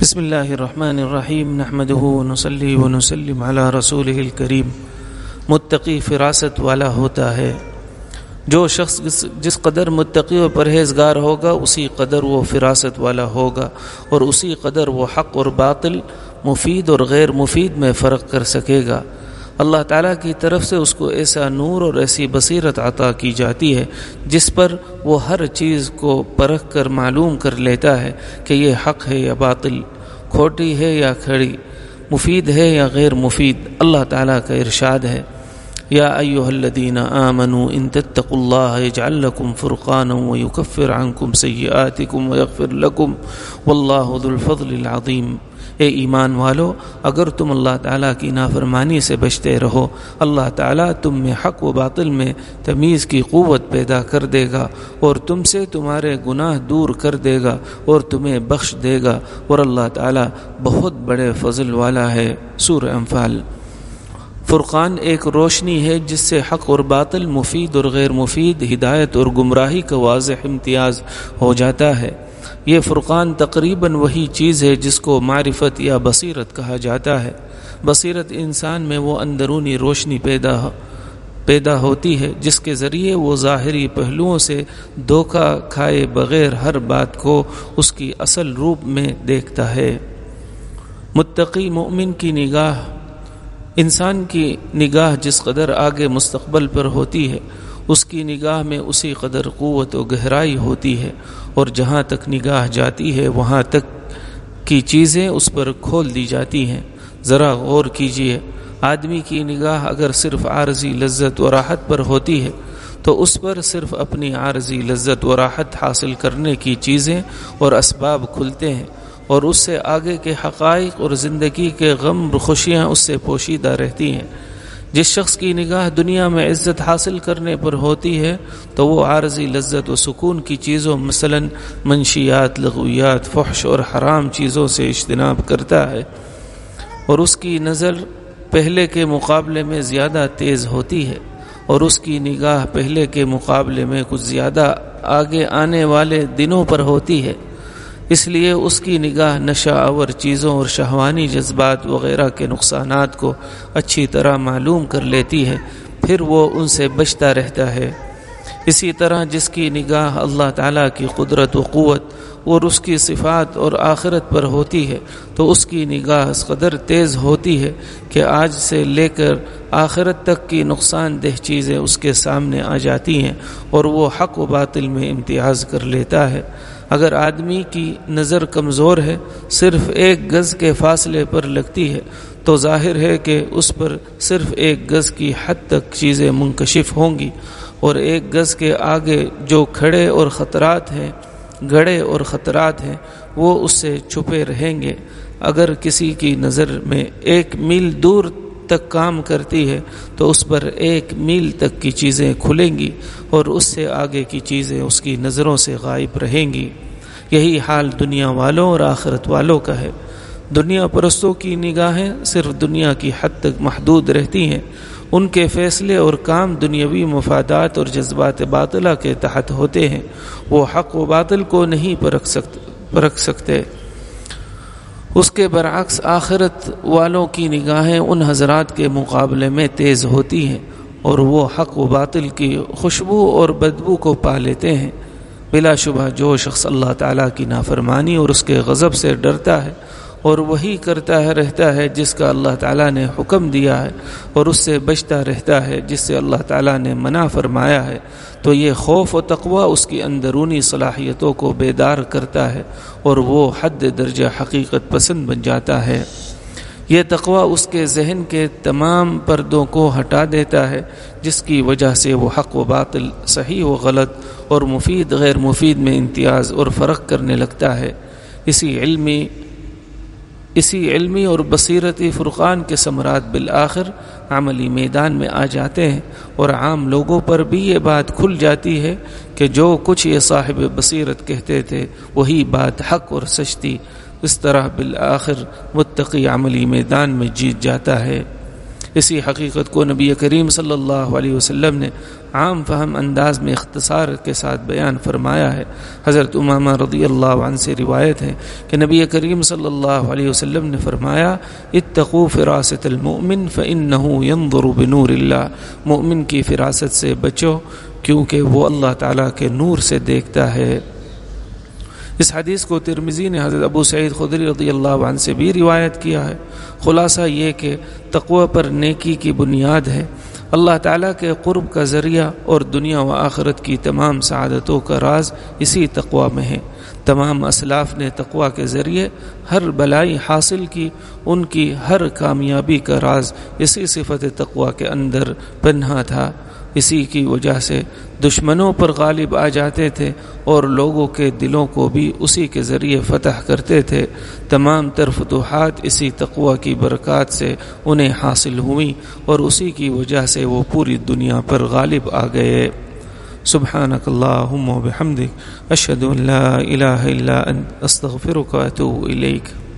بسم اللہ الرحمن الرحیم نحمده ونصلی ونسلم علی رسولہ الکریم۔ متقی فراست والا ہوتا ہے۔ جو شخص جس قدر متقی و پرہیزگار ہوگا اسی قدر وہ فراست والا ہوگا، اور اسی قدر وہ حق اور باطل، مفید اور غیر مفید میں فرق کر سکے گا۔ اللہ تعالیٰ کی طرف سے اس کو ایسا نور اور ایسی بصیرت عطا کی جاتی ہے جس پر وہ ہر چیز کو پرکھ کر معلوم کر لیتا ہے کہ یہ حق ہے یا باطل، کھوٹی ہے یا کھڑی، مفید ہے یا غیر مفید۔ اللہ تعالیٰ کا ارشاد ہے، یا ایھا الذین آمنوا ان تتقوا اللہ یجعل لکم فرقانا ویکفر عنکم سیئاتکم ویغفر لکم واللہ ذو الفضل العظیم۔ اے ایمان والو، اگر تم اللہ تعالیٰ کی نافرمانی سے بچتے رہو، اللہ تعالیٰ تم میں حق و باطل میں تمیز کی قوت پیدا کر دے گا، اور تم سے تمہارے گناہ دور کر دے گا اور تمہیں بخش دے گا، اور اللہ تعالیٰ بہت بڑے فضل والا ہے۔ سورہ انفال۔ فرقان ایک روشنی ہے جس سے حق اور باطل، مفید اور غیر مفید، ہدایت اور گمراہی کا واضح امتیاز ہو جاتا ہے۔ یہ فرقان تقریباً وہی چیز ہے جس کو معرفت یا بصیرت کہا جاتا ہے۔ بصیرت انسان میں وہ اندرونی روشنی پیدا ہوتی ہے جس کے ذریعے وہ ظاہری پہلوؤں سے دھوکہ کھائے بغیر ہر بات کو اس کی اصل روپ میں دیکھتا ہے۔ متقی مومن کی نگاہ، انسان کی نگاہ جس قدر آگے مستقبل پر ہوتی ہے، اس کی نگاہ میں اسی قدر قوت و گہرائی ہوتی ہے، اور جہاں تک نگاہ جاتی ہے وہاں تک کی چیزیں اس پر کھول دی جاتی ہیں۔ ذرا غور کیجئے، آدمی کی نگاہ اگر صرف عارضی لذت و راحت پر ہوتی ہے تو اس پر صرف اپنی عارضی لذت و راحت حاصل کرنے کی چیزیں اور اسباب کھلتے ہیں، اور اس سے آگے کے حقائق اور زندگی کے غم اور خوشیاں اس سے پوشیدہ رہتی ہیں۔ جس شخص کی نگاہ دنیا میں عزت حاصل کرنے پر ہوتی ہے تو وہ عارضی لذت و سکون کی چیزوں، مثلا منشیات، لغویات، فحش اور حرام چیزوں سے اجتناب کرتا ہے، اور اس کی نظر پہلے کے مقابلے میں زیادہ تیز ہوتی ہے، اور اس کی نگاہ پہلے کے مقابلے میں کچھ زیادہ آگے آنے والے دنوں پر ہوتی ہے۔ اس لیے اس کی نگاہ نشہ آور چیزوں اور شہوانی جذبات وغیرہ کے نقصانات کو اچھی طرح معلوم کر لیتی ہے، پھر وہ ان سے بچتا رہتا ہے۔ اسی طرح جس کی نگاہ اللہ تعالیٰ کی قدرت و قوت اور اس کی صفات اور آخرت پر ہوتی ہے تو اس کی نگاہ اس قدر تیز ہوتی ہے کہ آج سے لے کر آخرت تک کی نقصان دہ چیزیں اس کے سامنے آ جاتی ہیں، اور وہ حق و باطل میں امتیاز کر لیتا ہے۔ اگر آدمی کی نظر کمزور ہے، صرف ایک گز کے فاصلے پر لگتی ہے، تو ظاہر ہے کہ اس پر صرف ایک گز کی حد تک چیزیں منکشف ہوں گی، اور ایک گز کے آگے جو گڑھے اور خطرات ہیں وہ اس سے چھپے رہیں گے۔ اگر کسی کی نظر میں 1 میل دور تک کام کرتی ہے تو اس پر 1 میل تک کی چیزیں کھلیں گی، اور اس سے آگے کی چیزیں اس کی نظروں سے غائب رہیں گی۔ یہی حال دنیا والوں اور آخرت والوں کا ہے۔ دنیا پرستوں کی نگاہیں صرف دنیا کی حد تک محدود رہتی ہیں، ان کے فیصلے اور کام دنیاوی مفادات اور جذبات باطلہ کے تحت ہوتے ہیں، وہ حق و باطل کو نہیں پرکھ سکتے۔ اس کے برعکس آخرت والوں کی نگاہیں ان حضرات کے مقابلے میں تیز ہوتی ہیں، اور وہ حق و باطل کی خوشبو اور بدبو کو پا لیتے ہیں۔ بلا شبہ جو شخص اللہ تعالیٰ کی نافرمانی اور اس کے غضب سے ڈرتا ہے اور وہی کرتا رہتا ہے جس کا اللہ تعالیٰ نے حکم دیا ہے، اور اس سے بچتا رہتا ہے جس سے اللہ تعالیٰ نے منع فرمایا ہے، تو یہ خوف و تقوی اس کی اندرونی صلاحیتوں کو بیدار کرتا ہے، اور وہ حد درجہ حقیقت پسند بن جاتا ہے۔ یہ تقوی اس کے ذہن کے تمام پردوں کو ہٹا دیتا ہے، جس کی وجہ سے وہ حق و باطل، صحیح و غلط اور مفید غیر مفید میں امتیاز اور فرق کرنے لگتا ہے۔ اسی علمی اور بصیرتی فرقان کے ثمرات بالآخر عملی میدان میں آ جاتے ہیں، اور عام لوگوں پر بھی یہ بات کھل جاتی ہے کہ جو کچھ یہ صاحب بصیرت کہتے تھے وہی بات حق اور سچ تھی۔ اس طرح بالآخر متقی عملی میدان میں جیت جاتا ہے۔ اسی حقیقت کو نبی کریم صلی اللہ علیہ وسلم نے عام فہم انداز میں اختصار کے ساتھ بیان فرمایا ہے۔ حضرت امامہ رضی اللہ عنہ سے روایت ہے کہ نبی کریم صلی اللہ علیہ وسلم نے فرمایا اتقوا فراست المؤمن فإنه ينظر بنور اللہ، مومن کی فراست سے بچو کیونکہ وہ اللہ تعالیٰ کے نور سے دیکھتا ہے۔ اس حدیث کو ترمذی نے حضرت ابو سعید خدری رضی اللہ عنہ سے بھی روایت کیا ہے۔ خلاصہ یہ کہ تقوی پر نیکی کی بنیاد ہے، اللہ تعالیٰ کے قرب کا ذریعہ اور دنیا و آخرت کی تمام سعادتوں کا راز اسی تقوی میں ہے۔ تمام اسلاف نے تقوی کے ذریعے ہر بلائی حاصل کی، ان کی ہر کامیابی کا راز اسی صفت تقوی کے اندر پنہا تھا۔ اسی کی وجہ سے دشمنوں پر غالب آ جاتے تھے اور لوگوں کے دلوں کو بھی اسی کے ذریعے فتح کرتے تھے۔ تمام تر فتوحات اسی تقوی کی برکات سے انہیں حاصل ہوئیں اور اسی کی وجہ سے وہ پوری دنیا پر غالب آ گئے۔ سبحانک اللہم و بحمدک اشہد ان لا الہ الا انت استغفرک و اتوب الیک۔